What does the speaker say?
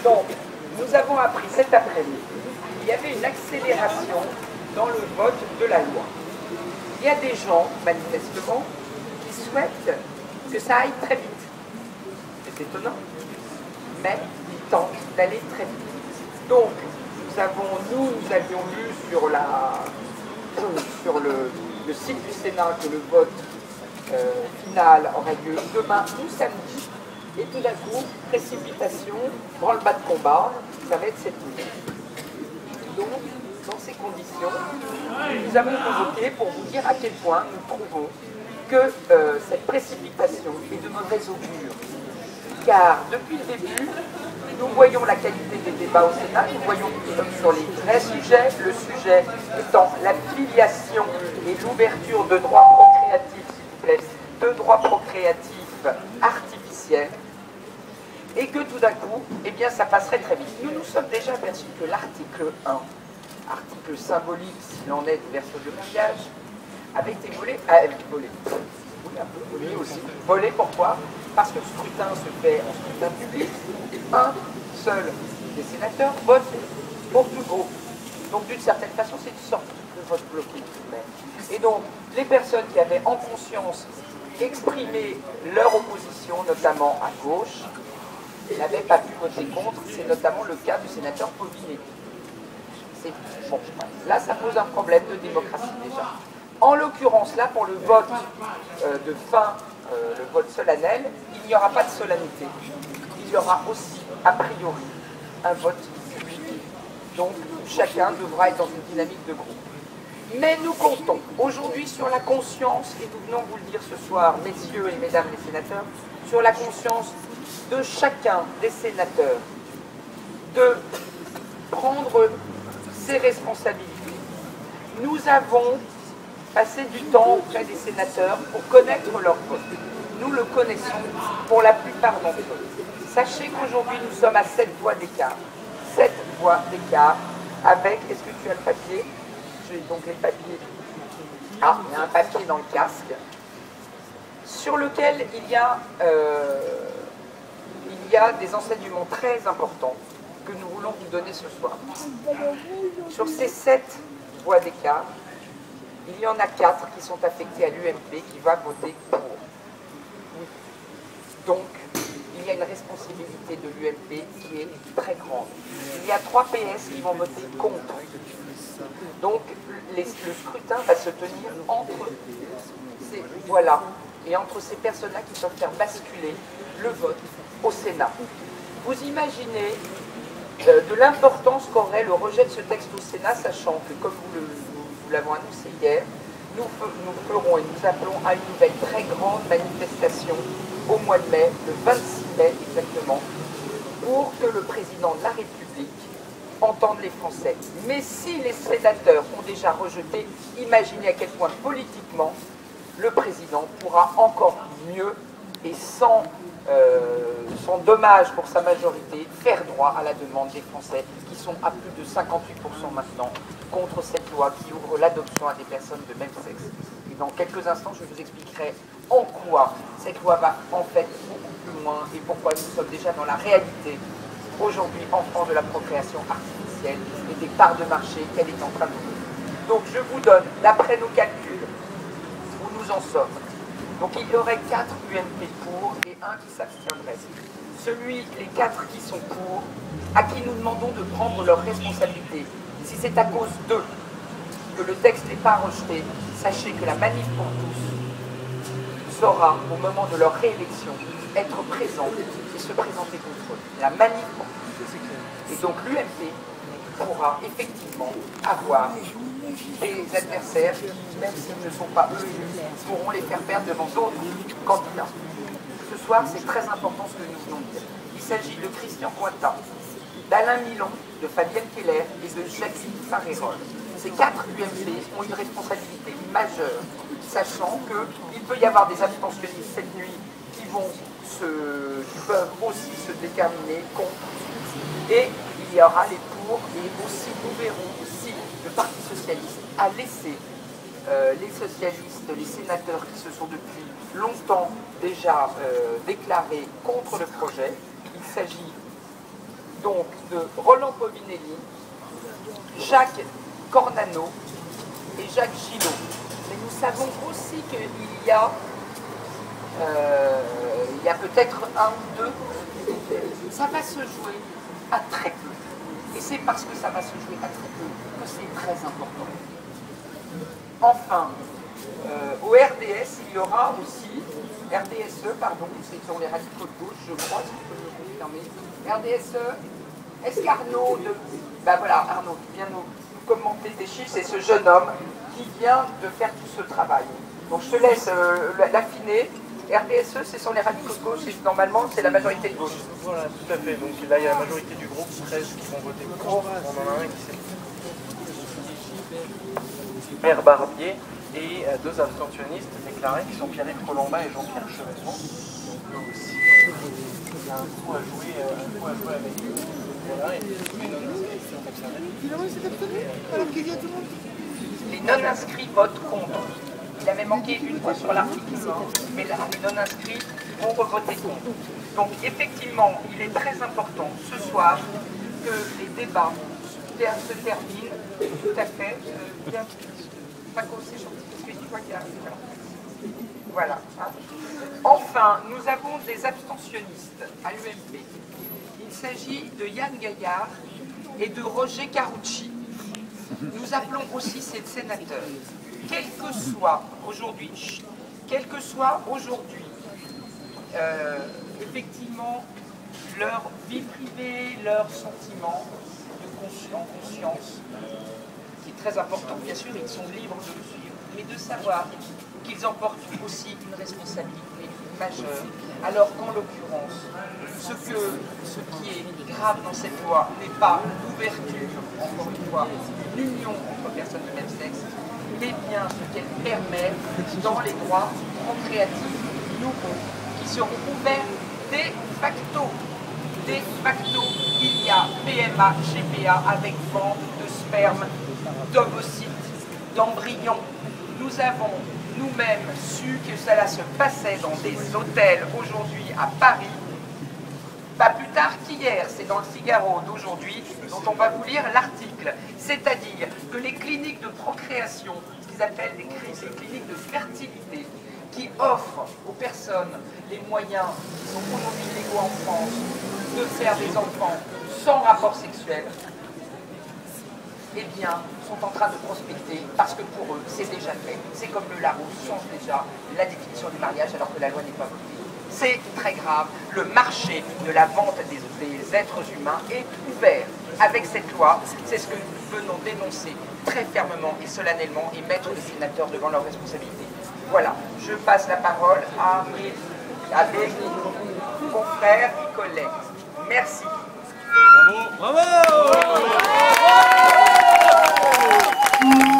Donc, nous avons appris cet après-midi qu'il y avait une accélération dans le vote de la loi. Il y a des gens, manifestement, qui souhaitent que ça aille très vite. C'est étonnant, mais ils tentent d'aller très vite. Donc, nous avions lu sur le site du Sénat que le vote final aurait lieu demain ou samedi. Et tout d'un coup, précipitation, branle-bas de combat, ça va être cette nuit. Donc, dans ces conditions, nous avons convoqué pour vous dire à quel point nous trouvons que cette précipitation est de mauvais augure. Car depuis le début, nous voyons la qualité des débats au Sénat, nous voyons que nous sommes sur les vrais sujets, le sujet étant la filiation et l'ouverture de droits procréatifs, s'il vous plaît, de droits procréatifs artificiels, et que tout d'un coup, eh bien, ça passerait très vite. Nous nous sommes déjà aperçus que l'article 1, article symbolique s'il en est du verso de mariage, avait été volé, oui, un peu volé aussi. Volé pourquoi? Parce que le scrutin se fait en scrutin public. Un seul des sénateurs vote pour tout le groupe. Donc d'une certaine façon, c'est une sorte de vote bloqué. Et donc, les personnes qui avaient en conscience exprimé leur opposition, notamment à gauche, n'avaient pas pu voter contre. C'est notamment le cas du sénateur Paulinet. Bon, là, ça pose un problème de démocratie déjà. En l'occurrence, là, pour le vote de fin, le vote solennel, il n'y aura pas de solennité. Il y aura aussi, a priori, un vote public. Donc, chacun devra être dans une dynamique de groupe. Mais nous comptons aujourd'hui sur la conscience, et nous venons vous le dire ce soir, messieurs et mesdames les sénateurs, sur la conscience de chacun des sénateurs de prendre ses responsabilités. Nous avons passé du temps auprès des sénateurs pour connaître leur vote. Nous le connaissons pour la plupart d'entre eux. Sachez qu'aujourd'hui nous sommes à 7 voix d'écart. 7 voix d'écart avec, est-ce que tu as le papier? J'ai donc les papiers. Ah, il y a un papier dans le casque sur lequel il y a des enseignements très importants que nous voulons vous donner ce soir. Sur ces 7 voix d'écart, il y en a 4 qui sont affectés à l'UMP qui va voter pour. Oui. Donc, il y a une responsabilité de l'UMP qui est très grande. Il y a 3 PS qui vont voter contre. Donc, le scrutin va se tenir entre ces voix-là et entre ces personnes-là qui peuvent faire basculer le vote au Sénat. Vous imaginez de l'importance qu'aurait le rejet de ce texte au Sénat, sachant que, comme nous l'avons annoncé hier, nous ferons et nous appelons à une nouvelle très grande manifestation au mois de mai, le 26 mai exactement, pour que le président de la République entende les Français. Mais si les sénateurs ont déjà rejeté, imaginez à quel point politiquement le président pourra encore mieux et sans dommage pour sa majorité, faire droit à la demande des Français, qui sont à plus de 58% maintenant contre cette loi qui ouvre l'adoption à des personnes de même sexe. Et dans quelques instants, je vous expliquerai en quoi cette loi va en fait beaucoup plus loin et pourquoi nous sommes déjà dans la réalité aujourd'hui en France de la procréation artificielle et des parts de marché qu'elle est en train de donner. Donc je vous donne, d'après nos calculs, où nous en sommes. Donc il y aurait 4 UMP pour et 1 qui s'abstiendrait. Les 4 qui sont pour, à qui nous demandons de prendre leurs responsabilités. Si c'est à cause d'eux que le texte n'est pas rejeté, sachez que la manif pour tous saura, au moment de leur réélection, être présente et se présenter contre eux. La manif pour tous. Et donc l'UMP pourra effectivement avoir des adversaires qui, même s'ils ne sont pas eux élus, pourront les faire perdre devant d'autres candidats. Ce soir, c'est très important ce que nous venons de dire. Il s'agit de Christian Cointat, d'Alain Milon, de Fabienne Keller et de Jacqueline Farérol. Ces 4 UMP ont une responsabilité majeure, sachant qu'il peut y avoir des abstentionnistes cette nuit qui peuvent aussi se déterminer contre. Et il y aura les pour, et aussi nous verrons aussi le Parti Socialiste a laissé les socialistes, les sénateurs qui se sont depuis longtemps déjà déclarés contre le projet. Il s'agit donc de Roland Povinelli, Jacques Cornano et Jacques Gillot. Mais nous savons aussi qu'il y a peut-être un ou deux. Ça va se jouer à très peu. Et c'est parce que ça va se jouer à très peu que c'est très important. Enfin, au RDS, il y aura aussi, RDSE, pardon, c'est sur les radicaux de gauche, je crois, si je peux me confirmer. RDSE, est-ce qu'Arnaud, ben voilà, Arnaud qui vient nous commenter des chiffres, c'est ce jeune homme qui vient de faire tout ce travail. Donc je te laisse l'affiner. RDSE, ce sont les radicaux de gauche, et normalement c'est la majorité de gauche. Voilà, tout à fait. Donc là, il y a la majorité du groupe, 13 qui vont voter contre. On en a un qui s'est Pierre Barbier et deux abstentionnistes déclarés qui sont Pierrick Colomba et Jean-Pierre Chevènement. Donc eux aussi, il y a un coup à jouer avec eux. Voilà, et les non-inscrits votent contre. Il avait manqué une fois sur l'article 1, mais là, les non-inscrits vont revoter contre. Donc effectivement, il est très important ce soir que les débats se terminent tout à fait. Paco, c'est gentil, parce que je vois qu'il y a... Voilà. Enfin, nous avons des abstentionnistes à l'UMP. Il s'agit de Yann Gaillard et de Roger Carucci. Nous appelons aussi ces sénateurs. Quel que soit aujourd'hui, effectivement, leur vie privée, leurs sentiments en conscience, qui est très important, bien sûr, ils sont libres de le suivre, mais de savoir qu'ils emportent aussi une responsabilité majeure, alors qu'en l'occurrence, ce qui est grave dans cette loi n'est pas l'ouverture, encore une fois, l'union entre personnes de même sexe, mais bien ce qu'elle permet dans les droits procréatifs nouveaux qui seront ouverts de facto. De facto, il y a PMA, GPA avec vente de sperme, d'ovocytes, d'embryons. Nous avons nous-mêmes su que cela se passait dans des hôtels aujourd'hui à Paris. Pas plus tard qu'hier, c'est dans le Figaro d'aujourd'hui dont on va vous lire l'article. C'est-à-dire que les cliniques de procréation, ce qu'ils appellent les cliniques de fertilité, qui offrent aux personnes les moyens qui sont aujourd'hui légaux en France de faire des enfants sans rapport sexuel, eh bien, sont en train de prospecter parce que pour eux, c'est déjà fait. C'est comme le Larousse change déjà la définition du mariage alors que la loi n'est pas votée. C'est très grave. Le marché de la vente des êtres humains est ouvert. Avec cette loi, c'est ce que nous venons dénoncer très fermement et solennellement et mettre les sénateurs devant leurs responsabilités. Voilà, je passe la parole à mes confrères et collègues. Merci. Bravo! Bravo!